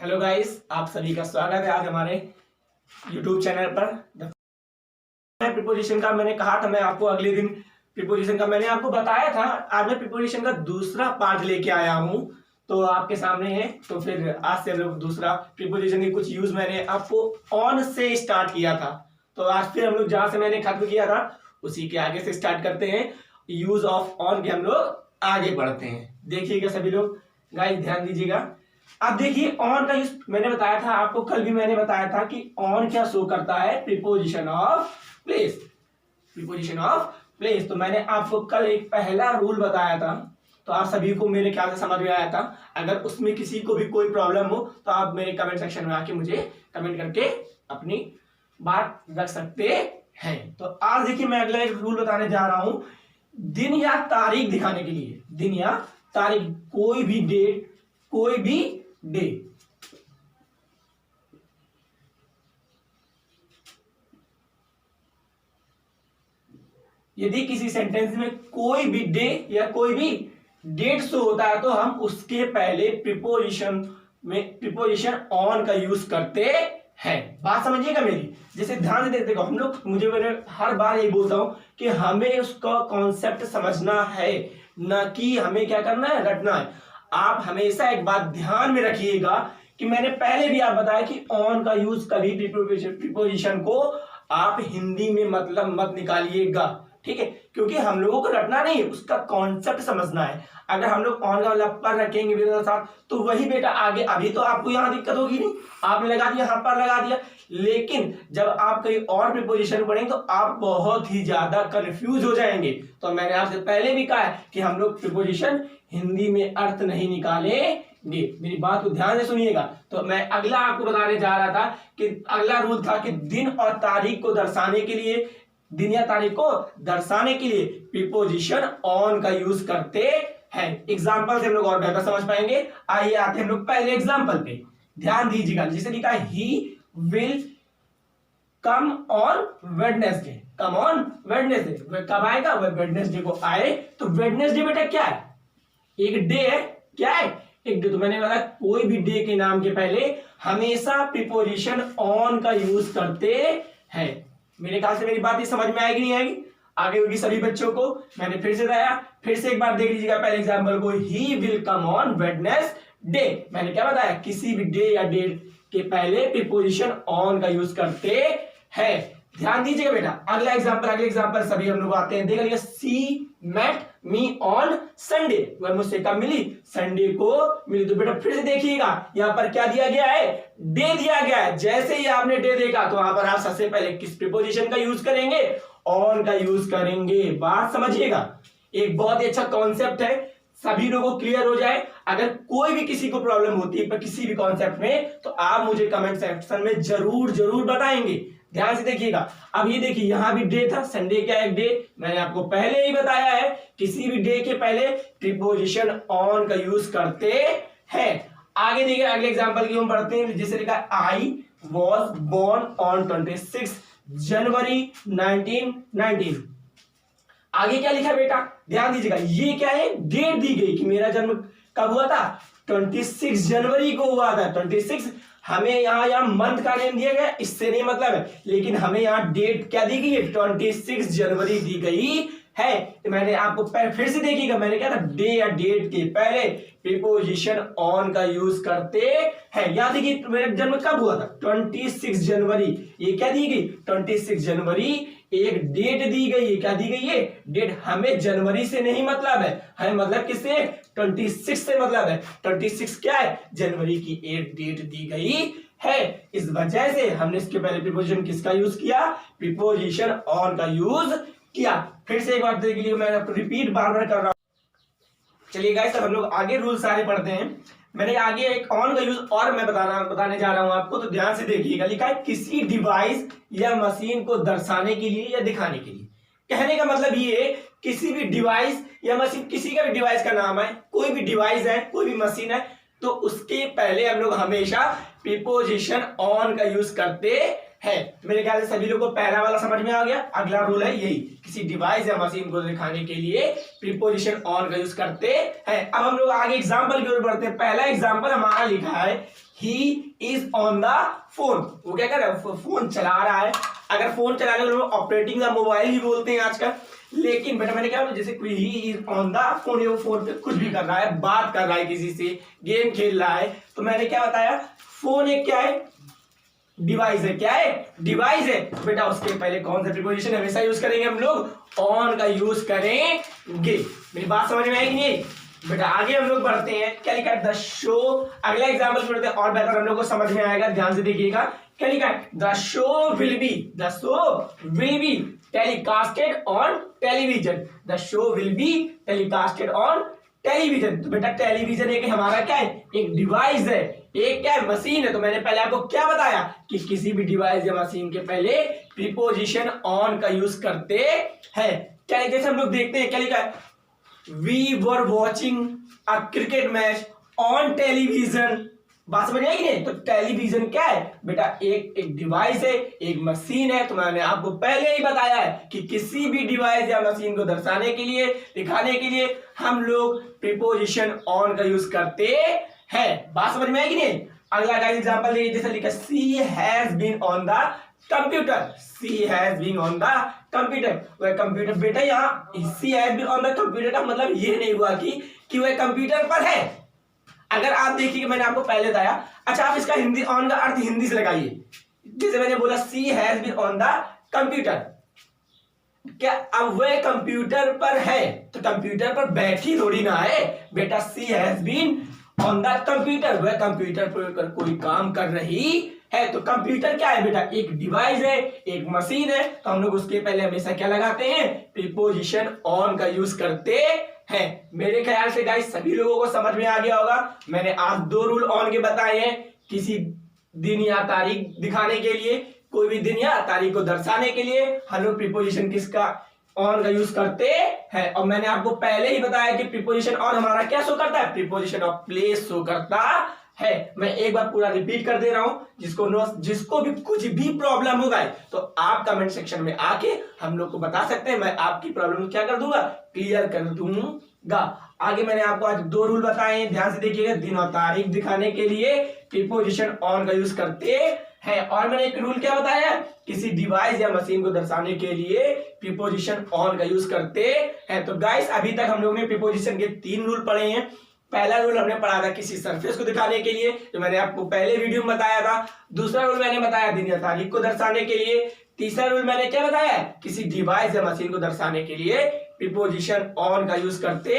Hello guys, आप सभी का स्वागत है आज हमारे यूट्यूब चैनल पर। प्रीपोजिशन का मैंने कहा था, मैं आपको अगले दिन प्रीपोजिशन का मैंने आपको बताया था। आज मैं प्रीपोजिशन का दूसरा पार्ट लेके आया हूं, तो आपके सामने है। तो फिर आज से हम लोग दूसरा प्रीपोजिशन के कुछ यूज मैंने आपको ऑन से स्टार्ट किया था, तो आज फिर हम लोग जहां से मैंने खत्म किया था उसी के आगे से स्टार्ट करते हैं। यूज ऑफ ऑन के हम लोग आगे बढ़ते हैं। देखिएगा सभी लोग, गाइस ध्यान दीजिएगा। अब देखिए ऑन का यूज मैंने बताया था आपको, कल भी मैंने बताया था कि ऑन क्या शो करता है, preposition of place. Preposition of place, तो मैंने आपको कल एक पहला रूल बताया था, तो आप सभी को मेरे ख्याल से समझ में आया था। अगर उसमें किसी को भी कोई प्रॉब्लम हो तो आप मेरे कमेंट सेक्शन में आके मुझे कमेंट करके अपनी बात रख सकते हैं। तो आज देखिए मैं अगला एक रूल बताने जा रहा हूं, दिन या तारीख दिखाने के लिए। दिन या तारीख, कोई भी डेट, कोई भी डे। यदि किसी सेंटेंस में कोई भी डे या कोई भी डेट शो होता है तो हम उसके पहले प्रीपोजिशन ऑन का यूज करते हैं। बात समझिएगा मेरी, जैसे ध्यान से देखो हम लोग, मैंने हर बार यही बोलता हूं कि हमें उसका कॉन्सेप्ट समझना है, ना कि हमें क्या करना है, रटना है। आप हमेशा एक बात ध्यान में रखिएगा कि मैंने पहले भी आप बताया कि ऑन का यूज कभी प्रीपोजिशन को आप हिंदी में मतलब मत निकालिएगा, ठीक है? क्योंकि हम लोगों को रटना नहीं है, उसका कॉन्सेप्ट समझना है। अगर हम लोग ऑन का मतलब पर रखेंगे मेरे साथ तो वही बेटा आगे, अभी तो आपको यहां दिक्कत होगी नहीं, आपने लगा दिया, यहां पर लगा दिया, लेकिन जब आप कहीं और प्रीपोजिशन पढ़ेंगे तो आप बहुत ही ज्यादा कंफ्यूज हो जाएंगे। तो मैंने आपसे पहले भी कहा है कि हम लोग प्रीपोजिशन हिंदी में अर्थ नहीं निकालेंगे। मेरी बात को ध्यान से सुनिएगा। तो मैं अगला आपको बताने जा रहा था कि अगला रूल था कि दिन और तारीख को दर्शाने के लिए, दिन या तारीख को दर्शाने के लिए प्रीपोजिशन ऑन का यूज करते हैं। एग्जांपल से हम लोग और बेहतर समझ पाएंगे। आइए आते हैं हम लोग पहले एग्जांपल पे, ध्यान दीजिएगा। जिसे लिखा है he will come on Wednesday. Come on Wednesday, कब आएगा? वह वेडनेसडे को आए। तो वेडनेसडे बेटा क्या है? एक डे है। क्या है? एक डे। तो मैंने बताया कोई भी डे के नाम के पहले हमेशा प्रीपोजिशन ऑन का यूज करते हैं। मेरे ख्याल से मेरी बात ये समझ में आएगी नहीं आएगी? आगे होगी सभी बच्चों को। मैंने फिर से बताया, फिर से एक बार देख लीजिएगा पहले एग्जांपल को। He will come on Wednesday, मैंने क्या बताया? किसी भी डे या डेट के पहले प्रीपोजिशन ऑन का यूज करते हैं। ध्यान दीजिएगा बेटा। अगले एग्जांपल सभी हम लोग आते हैं। देख लीजिए, she met me on Sunday, वह मुझसे कब मिली? संडे को मिली। तो बेटा फिर से देखिएगा, यहां पर क्या दिया गया है? डे दिया गया है। जैसे ही आपने डे देखा तो वहां पर आप सबसे पहले किस प्रीपोजिशन का यूज करेंगे? ऑन का यूज करेंगे। बात समझिएगा, एक बहुत ही अच्छा कॉन्सेप्ट है, सभी लोगों को क्लियर हो जाए। अगर कोई भी किसी को प्रॉब्लम होती है पर किसी भी कॉन्सेप्ट में तो आप मुझे कमेंट सेक्शन में जरूर बताएंगे। ध्यान से देखिएगा। अब ये देखिए, यहां भी डे था, संडे क्या है? डे। मैंने आपको पहले ही बताया है किसी भी डे के पहले प्रीपोजिशन ऑन का यूज करते हैं। आगे देखिए, अगले एग्जांपल की हम पढ़ते हैं। जिसे लिखा है आई वॉज बोर्न ऑन 26 जनवरी 1919। आगे क्या लिखा है बेटा? ध्यान दीजिएगा, ये क्या है? डेट दी गई कि मेरा जन्म कब हुआ था? 26 जनवरी को हुआ था। 26, हमें यहाँ मंथ का नेम दिया गया, इससे नहीं मतलब है, लेकिन हमें यहाँ डेट क्या दी गई है? 26 जनवरी दी गई है। तो मैंने आपको फिर से देखिएगा, मैंने क्या था? डे या डेट के पहले प्रीपोजिशन ऑन का यूज करते हैं। याद देखिए, मेरा जन्म कब हुआ था? 26 जनवरी। ये क्या दी गई? 26 जनवरी। एक डेट दी गई है। क्या दी गई है? डेट। हमें जनवरी से नहीं मतलब है, हमें मतलब किससे? 26 से मतलब है। 26 क्या है? जनवरी की एक डेट दी गई है। इस वजह से हमने इसके पहले प्रीपोजिशन किसका यूज किया? प्रीपोजिशन ऑन का यूज किया। फिर से एक बार देख लीजिए, मैं रिपीट बार कर रहा हूं। चलिए गाइस, अब हम लोग आगे रूल सारे पढ़ते हैं। मैंने आगे एक ऑन का यूज और मैं बताने जा रहा हूं आपको, तो ध्यान से देखिएगा। लिखा है किसी डिवाइस या मशीन को दर्शाने के लिए या दिखाने के लिए। कहने का मतलब ये है, किसी भी डिवाइस या मशीन, किसी का भी डिवाइस का नाम है, कोई भी डिवाइस है, कोई भी मशीन है, तो उसके पहले हम लोग हमेशा प्रीपोजिशन ऑन का यूज करते है। मेरे ख्याल से सभी लोगों को पहला वाला समझ में आ गया। अगला रूल है यही, किसी डिवाइस या मशीन को दिखाने के लिए प्रीपोजिशन ऑन का यूज करते हैं। अब हम लोग आगे एग्जांपल की ओर बढ़ते हैं। पहला एग्जांपल हमारा लिखा है he is on the phone. वो क्या कर रहा है, फोन चला रहा है। अगर फोन चलाने को ऑपरेटिंग द मोबाइल ही बोलते हैं आजकल, लेकिन बेटा मैंने क्या, जैसे कोई he is on the phone, वो फोन पे कुछ भी कर रहा है, बात कर रहा है किसी से, गेम खेल रहा है, तो मैंने क्या बताया, फोन एक क्या है, डिवाइस है। क्या है, डिवाइस है। बेटा उसके पहले कौन सा प्रीपोजिशन हमेशा यूज करेंगे हम लोग, ऑन का यूज करेंगे। मेरी बात समझ में आएगी नहीं बेटा? आगे हम लोग बढ़ते हैं। क्या लिखा है, द शो, अगला एग्जांपल छोड़ते हैं और बेहतर हम लोग को समझ में आएगा, ध्यान से देखिएगा। क्या लिखा है, the show will be telecasted on television. The show will be telecasted on television. तो बेटा टेलीविजन एक हमारा क्या है, एक डिवाइस है, एक क्या है, मशीन है। तो मैंने पहले आपको क्या बताया कि किसी भी डिवाइस या मशीन के पहले प्रीपोजिशन ऑन का यूज करते हैं। क्या, जैसे हम लोग देखते हैं, क्या लिखा है, we were watching a cricket match on television. बात समझ आएगी नहीं? तो टेलीविजन क्या है बेटा, एक डिवाइस है, एक मशीन है। तो मैंने आपको पहले ही बताया है कि किसी भी डिवाइस या मशीन को दर्शाने के लिए, दिखाने के लिए हम लोग प्रीपोजिशन ऑन का यूज करते हैं। बात समझ में आएगी नहीं? अगला का एग्जांपल देखिए, जैसे लिखा, she has been on the computer. She has been on the computer. वह कंप्यूटर, बेटा यहाँ she has been on the computer का मतलब ये नहीं हुआ कि वह कंप्यूटर पर है। अगर आप देखिए, मैंने आपको पहले बताया। अच्छा, आप इसका हिंदी ऑन का अर्थ हिंदी से लगाइए। जैसे मैंने बोला she has been on the computer, क्या अब वह कंप्यूटर पर है, तो कंप्यूटर पर बैठी थोड़ी ना है बेटा। She has been on the computer, वह कंप्यूटर पर कोई काम कर रही है। तो कंप्यूटर क्या है बेटा, एक डिवाइस है, एक मशीन है। तो हम लोग उसके पहले हमेशा क्या लगाते हैं, प्रीपोजिशन ऑन का यूज करते हैं। मेरे ख्याल से गाइस सभी लोगों को समझ में आ गया होगा। मैंने आज 2 रूल ऑन के बताए हैं, किसी दिन या तारीख दिखाने के लिए, कोई भी दिन या तारीख को दर्शाने के लिए हम लोग प्रीपोजिशन किसका, ऑन का यूज करते हैं। और मैंने आपको पहले ही बताया कि प्रीपोजिशन ऑन हमारा क्या शो करता है, प्रीपोजिशन ऑफ प्लेस शो करता है। मैं एक बार पूरा रिपीट कर दे रहा हूं, जिसको भी कुछ भी प्रॉब्लम होगा तो आप कमेंट सेक्शन में आके हम लोग को बता सकते हैं। मैं आपकी प्रॉब्लम क्या कर दूंगा, क्लियर कर दूंगा। आगे मैंने आपको आज 2 रूल बताए हैं, ध्यान से देखिएगा। दिन और तारीख दिखाने के लिए प्रीपोजिशन ऑन का यूज करते हैं। और मैंने एक रूल क्या बताया, किसी डिवाइस या मशीन को दर्शाने के लिए प्रीपोजिशन ऑन का यूज करते हैं। तो गाइस अभी तक हम लोग ने प्रीपोजिशन के 3 रूल पढ़े हैं। पहला रूल हमने पढ़ा था किसी सरफेस को दिखाने के लिए, जो मैंने आपको पहले वीडियो में बताया था। दूसरा रूल मैंने बताया दिन या तारीख को दर्शाने के लिए। तीसरा रूल मैंने क्या बताया, किसी डिवाइस या मशीन को दर्शाने के लिए प्रीपोजिशन ऑन का यूज करते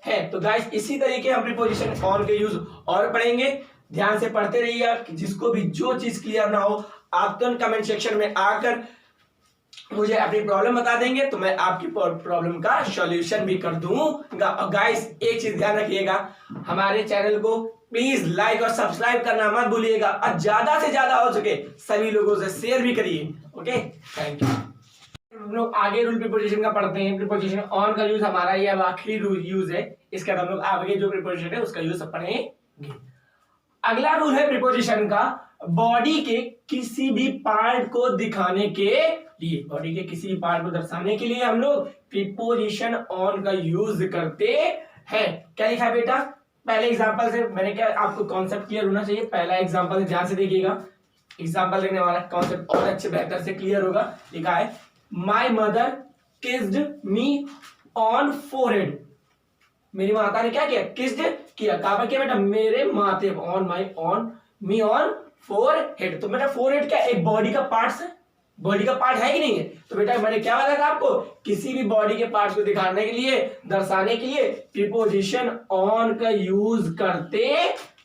हैं। तो गाइस इसी तरीके हम प्रीपोजिशन ऑन के यूज और पढ़ेंगे, ध्यान से पढ़ते रहिएगा। जिसको भी जो चीज क्लियर ना हो, आप तुरंत कमेंट सेक्शन में आकर मुझे अपनी प्रॉब्लम बता देंगे, तो मैं आपकी प्रॉब्लम का सॉल्यूशन भी कर दूंगा। और गाइस एक चीज ध्यान रखिएगा, हमारे चैनल को प्लीज लाइक और सब्सक्राइब करना मत भूलिएगा, और ज्यादा से ज्यादा हो सके सभी लोगों से शेयर भी करिए। Okay, thank you. हम लोग आगे रूल प्रीपोजिशन का पढ़ते हैं। प्रीपोजिशन ऑन का यूज हमारा ये अब आखिरी रूल यूज है, इसके बाद हम लोग आगे जो प्रीपोजिशन है उसका यूज पढ़ेंगे। अगला रूल है प्रीपोजिशन का, बॉडी के किसी भी पार्ट को दिखाने के लिए, बॉडी के किसी भी पार्ट को दर्शाने के लिए हम लोग प्रीपोजिशन ऑन का यूज करते हैं। क्या लिखा है बेटा, पहले एग्जांपल से मैंने क्या, आपको कॉन्सेप्ट क्लियर होना चाहिए। पहला एग्जांपल ध्यान से देखिएगा, एग्जांपल देखने वाला कॉन्सेप्ट और अच्छे बेहतर से क्लियर होगा। लिखा है, my mother kissed me on forehead. मेरी माता ने क्या किया, किस्ड किया। कहां पर किया बेटा, मेरे माथे, on my, on me, on forehead. तो बेटा फोरहेड क्या, एक बॉडी का पार्ट है, बॉडी का पार्ट है कि नहीं है। तो बेटा मैंने क्या बताया था आपको, किसी भी बॉडी के पार्ट को दिखाने के लिए, दर्शाने के लिए प्रीपोजिशन ऑन का यूज करते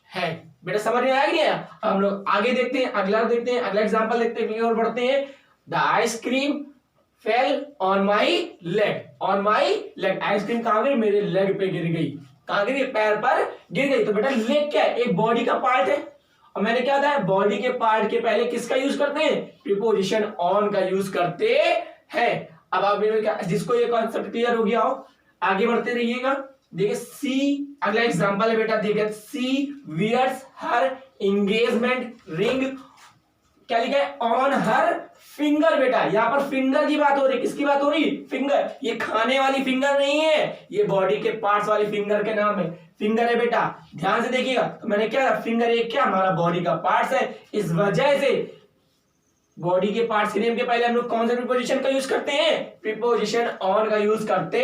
हैं। बेटा समझ में आया कि नहीं आया? हम लोग आगे देखते हैं, अगला देखते हैं, अगला एग्जांपल देखते हैं और बढ़ते हैं। The ice cream fell on my leg, on my leg. Ice cream कहां गई, मेरे लेग पे गिर गई। कहां गिरी, पैर पर गिर गई। तो बेटा लेग क्या है, एक बॉडी का पार्ट है। और मैंने क्या बताया, बॉडी के पार्ट के पहले किसका यूज करते हैं, प्रीपोजिशन ऑन का यूज करते हैं। अब आप क्या, जिसको ये कॉन्सेप्ट क्लियर हो गया हो, आगे बढ़ते रहिएगा। देखिए सी, अगला एग्जांपल है बेटा, देखिए सी वियर्स हर एंगेजमेंट रिंग क्या लिखा है, ऑन हर फिंगर। बेटा यहाँ पर फिंगर की बात हो रही, किसकी बात हो रही, फिंगर। ये खाने वाली फिंगर नहीं है, ये बॉडी के पार्ट्स वाली फिंगर के नाम है, फिंगर है बेटा, ध्यान से देखिएगा। तो मैंने क्या, फिंगर एक क्या हमारा बॉडी का पार्ट्स है, इस वजह से बॉडी के पार्ट्स के नेम के पहले हम लोग कौन सा प्रीपोजिशन का यूज करते हैं, प्रीपोजिशन ऑन का यूज करते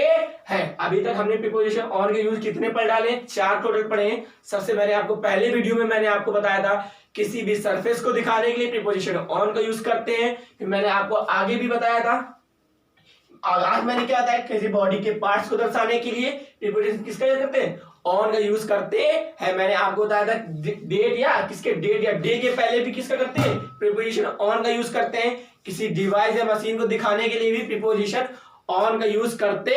हैं। अभी तक हमने प्रीपोजिशन ऑन के यूज कितने पढ़ डाले, 4 टोटल पढ़े हैं। सबसे मैंने आपको पहले वीडियो में मैंने आपको बताया था किसी भी सरफेस को दिखाने के लिए प्रीपोजिशन ऑन का यूज करते हैं। फिर मैंने आपको आगे भी बताया था, आज मैंने क्या बताया, किसी बॉडी के पार्ट्स को दर्शाने के लिए प्रीपोजिशन किसका यूज करते हैं, ऑन का यूज करते हैं। मैंने आपको बताया था डेट या किसके, डेट या डे के पहले भी किसका करते हैं, प्रीपोजिशन ऑन का यूज करते हैं। किसी डिवाइस या मशीन को दिखाने के लिए भी प्रीपोजिशन ऑन का यूज करते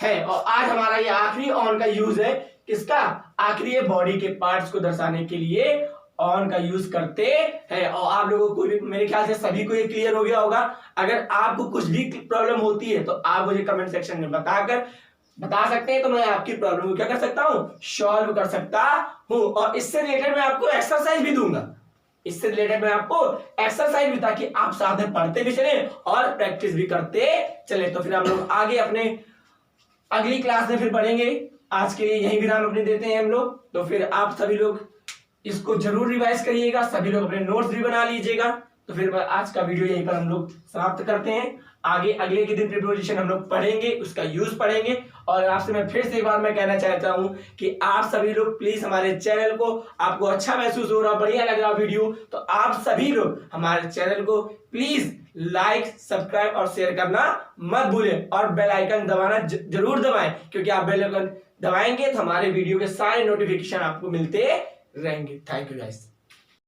हैं। और आज हमारा ये आखिरी ऑन का यूज है, किसका, आखिरी है बॉडी के पार्ट्स को दर्शाने के लिए ऑन का यूज करते हैं। और आप लोगों को भी मेरे ख्याल से सभी को ये क्लियर हो गया होगा। अगर आपको कुछ भी प्रॉब्लम होती है तो आप मुझे कमेंट सेक्शन में बता सकते हैं, तो मैं आपकी प्रॉब्लम को क्या कर सकता हूं, सॉल्व कर सकता हूं। और इससे रिलेटेड मैं आपको एक्सरसाइज भी दूंगा, इससे रिलेटेड मैं आपको एक्सरसाइज भी, ताकि आप साथ में पढ़ते भी चले और प्रैक्टिस भी करते चले। तो फिर हम लोग आगे अपने अगली क्लास में फिर बढ़ेंगे। आज के लिए यही विराम अपने देते हैं हम लोग। तो फिर आप सभी लोग इसको जरूर रिवाइज करिएगा, सभी लोग अपने नोट्स भी बना लीजिएगा। तो फिर आज का वीडियो यहीं पर हम लोग समाप्त करते हैं। आगे अगले के दिन प्रीपोजिशन हम लोग पढ़ेंगे, उसका यूज पढ़ेंगे। और आपसे मैं फिर से एक बार मैं कहना चाहता हूं कि आप सभी लोग प्लीज हमारे चैनल को, आपको अच्छा महसूस हो रहा, बढ़िया लग रहा वीडियो, तो आप सभी लोग हमारे चैनल को प्लीज लाइक, सब्सक्राइब और शेयर करना मत भूलें। और बेल आइकन दबाना जरूर दबाएं, क्योंकि आप बेल आइकन दबाएंगे तो हमारे वीडियो के सारे नोटिफिकेशन आपको मिलते रहेंगे। Thank you guys.